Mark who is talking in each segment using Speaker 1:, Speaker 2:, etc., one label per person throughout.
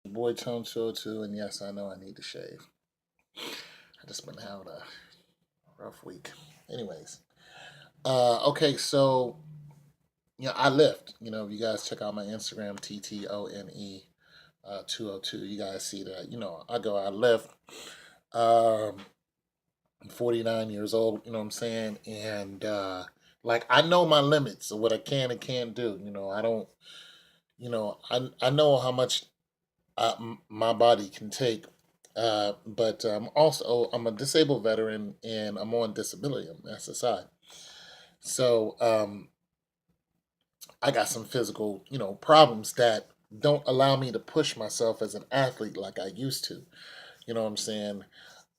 Speaker 1: Boy Tone Show too, and yes, I know I need to shave. I just been having a rough week. Anyways, okay, so I lift. You guys check out my Instagram, TTONE 202. You guys see that. I lift. Um, I'm 49 years old. You know what I'm saying, and like I know my limits of what I can and can't do. I don't. I know how much my body can take. But also, I'm a disabled veteran and I'm on disability. I'm SSI. So I got some physical, problems that don't allow me to push myself as an athlete like I used to. You know what I'm saying?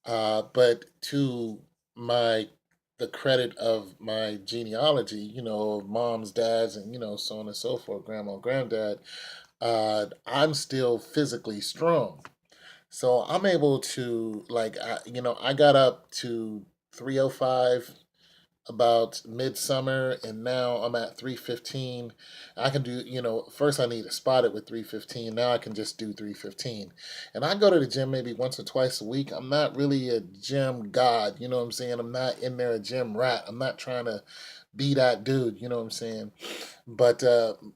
Speaker 1: But to my the credit of my genealogy, of moms, dads, and so on and so forth, grandma, granddad, I'm still physically strong. So I'm able to I got up to 305 about midsummer, and now I'm at 315. I can do, first I need to spot it with 315. Now I can just do 315. And I go to the gym maybe once or twice a week. I'm not really a gym god, you know what I'm saying? I'm not in there a gym rat. I'm not trying to be that dude, you know what I'm saying? But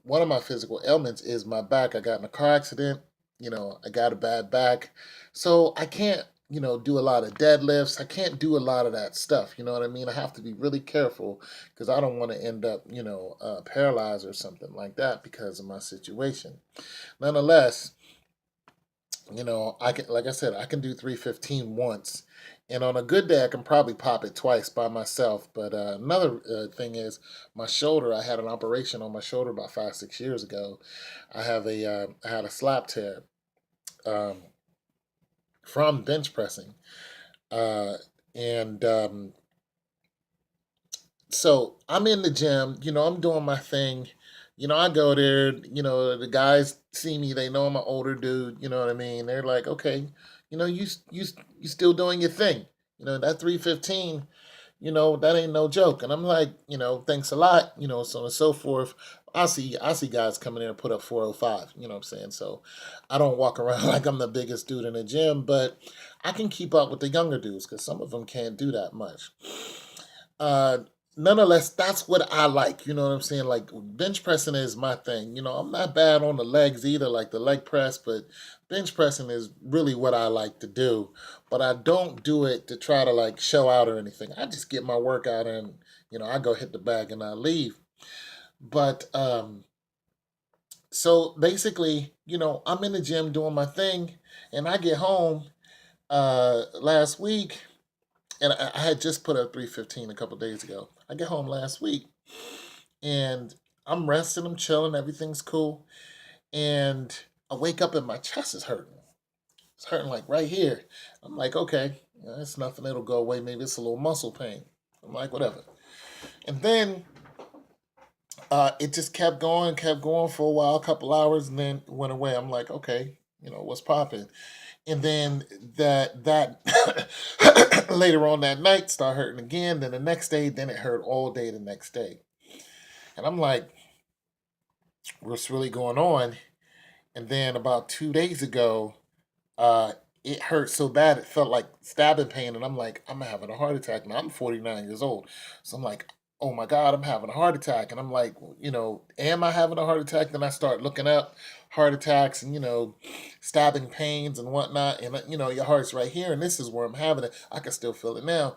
Speaker 1: one of my physical ailments is my back. I got in a car accident. I got a bad back. So I can't, do a lot of deadlifts. I can't do a lot of that stuff. You know what I mean? I have to be really careful because I don't want to end up, paralyzed or something like that because of my situation. Nonetheless, I can, like I said, I can do 315 once. And on a good day, I can probably pop it twice by myself. But another thing is my shoulder. I had an operation on my shoulder about 5, 6 years ago. I had a slap tear um, from bench pressing, uh, and so I'm in the gym. I'm doing my thing. I go there. The guys see me. They know I'm an older dude. You know what I mean? They're like, okay, you still doing your thing. That 315. That ain't no joke. And I'm like, thanks a lot. So on and so forth. I see guys coming in and put up 405. You know what I'm saying? So I don't walk around like I'm the biggest dude in the gym, but I can keep up with the younger dudes because some of them can't do that much. Uh, Nonetheless, that's what I like. You know what I'm saying? Like bench pressing is my thing. I'm not bad on the legs either, like the leg press, but bench pressing is really what I like to do. But I don't do it to try to like show out or anything. I just get my workout and I go hit the bag and I leave. But so basically, I'm in the gym doing my thing, and I get home last week, and I had just put up 315 a couple days ago. I get home last week, and I'm resting, I'm chilling, everything's cool, and I wake up and my chest is hurting. It's hurting like right here. I'm like, okay, it's nothing. It'll go away. Maybe it's a little muscle pain. I'm like, whatever. And then it just kept going for a while, a couple hours, and then it went away. I'm like, okay, what's popping? And then that later on that night start hurting again. Then the next day, then it hurt all day the next day. And I'm like, what's really going on? And then about 2 days ago, uh, it hurt so bad it felt like stabbing pain, and I'm like, I'm having a heart attack. Now I'm 49 years old, so I'm like, oh my god, I'm having a heart attack, and I'm like, am I having a heart attack? Then I start looking up heart attacks and stabbing pains and whatnot, and your heart's right here, and this is where I'm having it. I can still feel it now.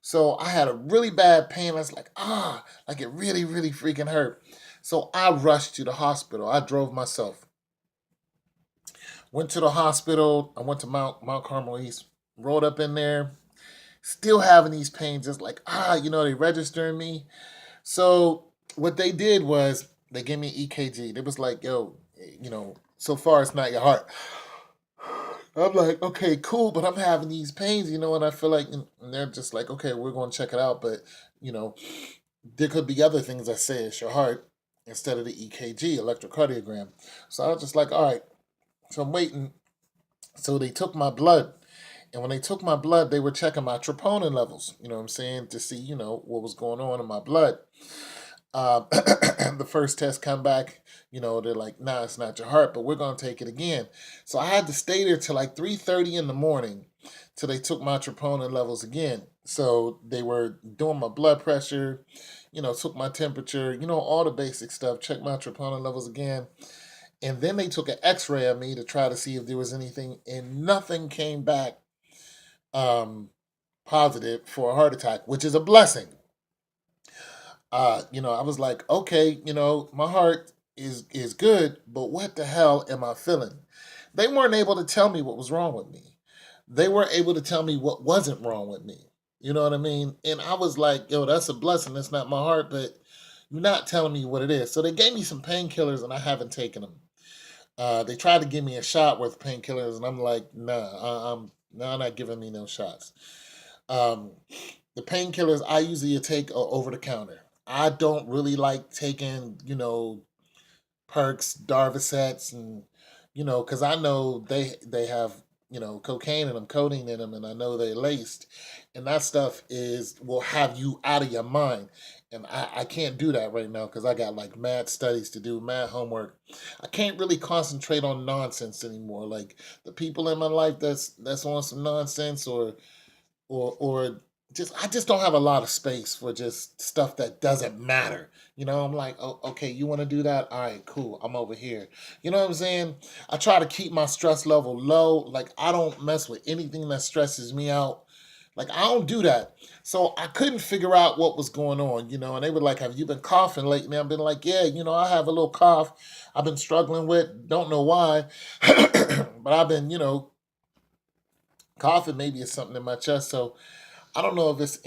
Speaker 1: So I had a really bad pain. I was like, like it really, really freaking hurt. So I rushed to the hospital. I drove myself. Went to the hospital. I went to Mount Carmel East. Rolled up in there. Still having these pains. Just like they registering me. So what they did was they gave me EKG. They was like, yo, so far it's not your heart. I'm like, okay, cool, but I'm having these pains, and I feel like, and they're just like, okay, we're going to check it out, but you know, there could be other things that say it's your heart instead of the EKG, electrocardiogram. So I was just like, all right. So I'm waiting. So they took my blood. And when they took my blood, they were checking my troponin levels, you know what I'm saying, to see, what was going on in my blood. The first test come back, they're like, nah, it's not your heart, but we're gonna take it again. So I had to stay there till like 3:30 in the morning till they took my troponin levels again. So they were doing my blood pressure, took my temperature, all the basic stuff, checked my troponin levels again. And then they took an x-ray of me to try to see if there was anything, and nothing came back um, positive for a heart attack, which is a blessing. I was like, okay, my heart is good, but what the hell am I feeling? They weren't able to tell me what was wrong with me. They were able to tell me what wasn't wrong with me. You know what I mean? And I was like, yo, that's a blessing. That's not my heart, but you're not telling me what it is. So they gave me some painkillers, and I haven't taken them. They tried to give me a shot worth of painkillers, and I'm like, nah, I'm not giving me no shots. Um, the painkillers I usually take are over the counter. I don't really like taking, perks, Darvocets, and because I know they have cocaine in them, codeine in them, and I know they're laced, and that stuff will have you out of your mind. And I can't do that right now because I got like mad studies to do, mad homework. I can't really concentrate on nonsense anymore. Like the people in my life that's on some nonsense, or just I just don't have a lot of space for just stuff that doesn't matter. I'm like, oh, okay, you want to do that? All right, cool. I'm over here. You know what I'm saying? I try to keep my stress level low. Like I don't mess with anything that stresses me out. Like I don't do that. So I couldn't figure out what was going on, and they were like, have you been coughing lately? I've been like, yeah, I have a little cough I've been struggling with. Don't know why. But I've been, coughing. Maybe it's something in my chest. So I don't know if it's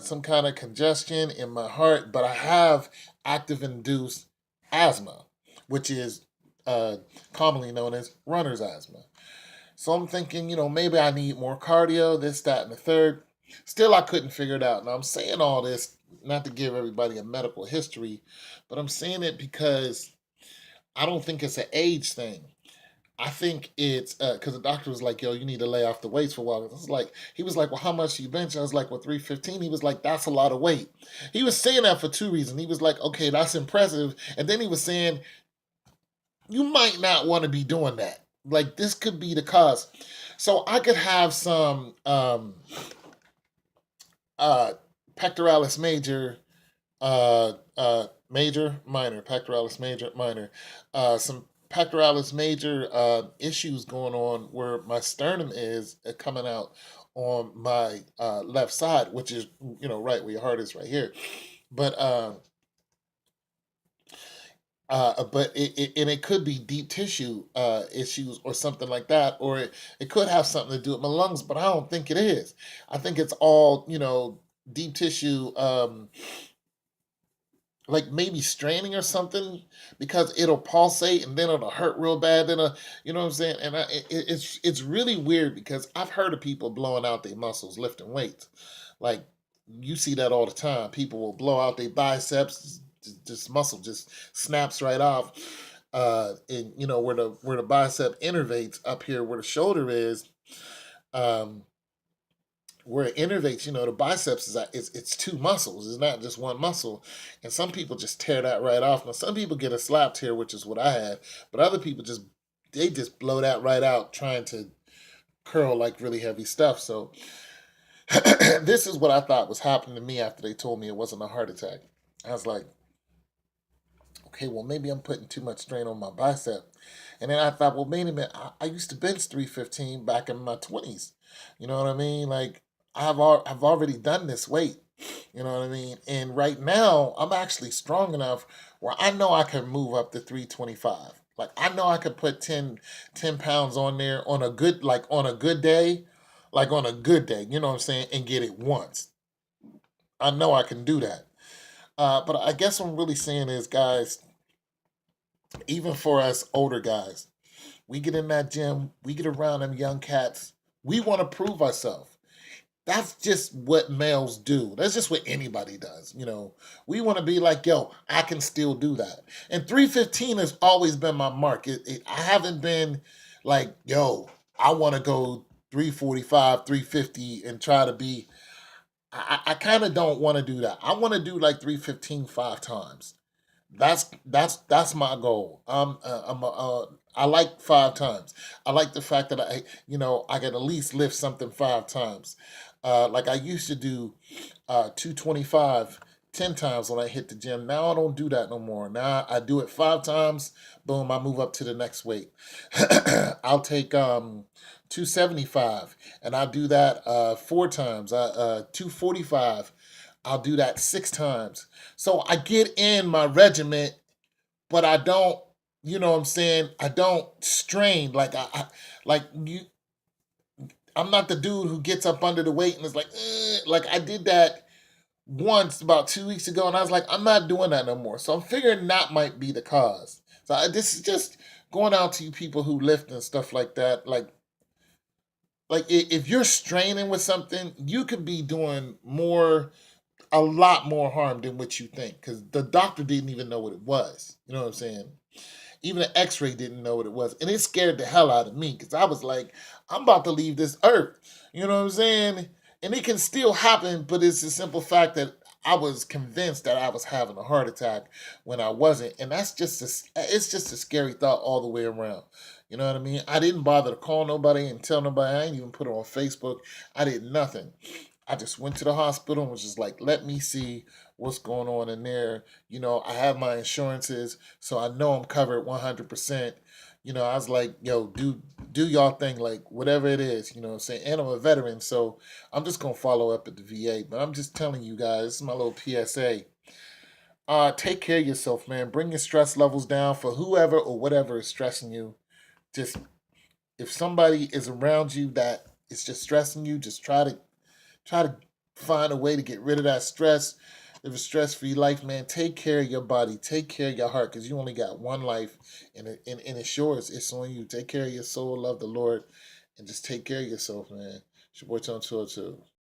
Speaker 1: some kind of congestion in my heart, but I have active induced asthma, which is uh, commonly known as runner's asthma. So I'm thinking, maybe I need more cardio, this, that, and the third. Still, I couldn't figure it out. Now, I'm saying all this not to give everybody a medical history, but I'm saying it because I don't think it's an age thing. I think it's because the doctor was like, "Yo, you need to lay off the weights for a while." He was like, "Well, how much do you bench?" I was like, "Well, 315." He was like, "That's a lot of weight." He was saying that for two reasons. He was like, "Okay, that's impressive," and then he was saying, "You might not want to be doing that. Like this could be the cause." So I could have some uh, pectoralis major, major, minor, pectoralis major, minor, some pectoralis major issues going on where my sternum is coming out on my left side, which is right where your heart is, right here. But and it could be deep tissue issues or something like that, or it could have something to do with my lungs, but I don't think it is. I think it's all deep tissue, like maybe straining or something, because it'll pulsate and then it'll hurt real bad. Then you know what I'm saying? And it's really weird because I've heard of people blowing out their muscles lifting weights. Like you see that all the time. People will blow out their biceps, just muscle just snaps right off. And where the bicep innervates up here, where the shoulder is. Um, where it innervates, the biceps it's two muscles. It's not just one muscle, and some people just tear that right off. Now, some people get a slap tear, which is what I had, but other people just blow that right out, trying to curl like really heavy stuff. So, this is what I thought was happening to me after they told me it wasn't a heart attack. I was like, okay, well maybe I'm putting too much strain on my bicep, and then I thought, well, wait a minute, I used to bench 315 back in my 20s. You know what I mean? Like I've already done this weight. You know what I mean? And right now, I'm actually strong enough where I know I can move up to 325. Like I know I could put 10 pounds on there on a good day, like on a good day, you know what I'm saying, and get it once. I know I can do that. But I guess what I'm really saying is, guys, even for us older guys, we get in that gym, we get around them young cats, we want to prove ourselves. That's just what males do. That's just what anybody does. We want to be like, yo, I can still do that. And 315 has always been my mark. I haven't been like, yo, I want to go 345, 350 and try to be. I kind of don't want to do that. I want to do like 315 5 times. That's my goal. I like 5 times. I like the fact that I can at least lift something 5 times. Like I used to do 225 10 times when I hit the gym. Now I don't do that no more. Now I do it 5 times. Boom, I move up to the next weight. I'll take 275 and I'll do that 4 times. 245. I'll do that 6 times. So I get in my regiment, but I don't, you know what I'm saying? I don't strain like you. I'm not the dude who gets up under the weight and is like, like I did that once about 2 weeks ago, and I was like, I'm not doing that no more. So I'm figuring that might be the cause. So this is just going out to you people who lift and stuff like that. If you're straining with something, you could be doing a lot more harm than what you think, because the doctor didn't even know what it was. You know what I'm saying? Even an X-ray didn't know what it was, and it scared the hell out of me because I was like, I'm about to leave this earth. You know what I'm saying? And it can still happen, but it's the simple fact that I was convinced that I was having a heart attack when I wasn't, and it's just a scary thought all the way around. You know what I mean? I didn't bother to call nobody and tell nobody. I didn't even put it on Facebook. I did nothing. I just went to the hospital and was just like, let me see what's going on in there. I have my insurances, so I know I'm covered 100%. I was like, yo, do y'all thing, like whatever it is, you know what I'm saying? And I'm a veteran, so I'm just gonna follow up at the VA. But I'm just telling you guys, this is my little PSA. Take care of yourself, man. Bring your stress levels down for whoever or whatever is stressing you. Just if somebody is around you that is just stressing you, just try to find a way to get rid of that stress. Live a stress-free life, man. Take care of your body. Take care of your heart, because you only got one life, and it's yours. It's on you. Take care of your soul. Love the Lord, and just take care of yourself, man. It's your boy Tone 202.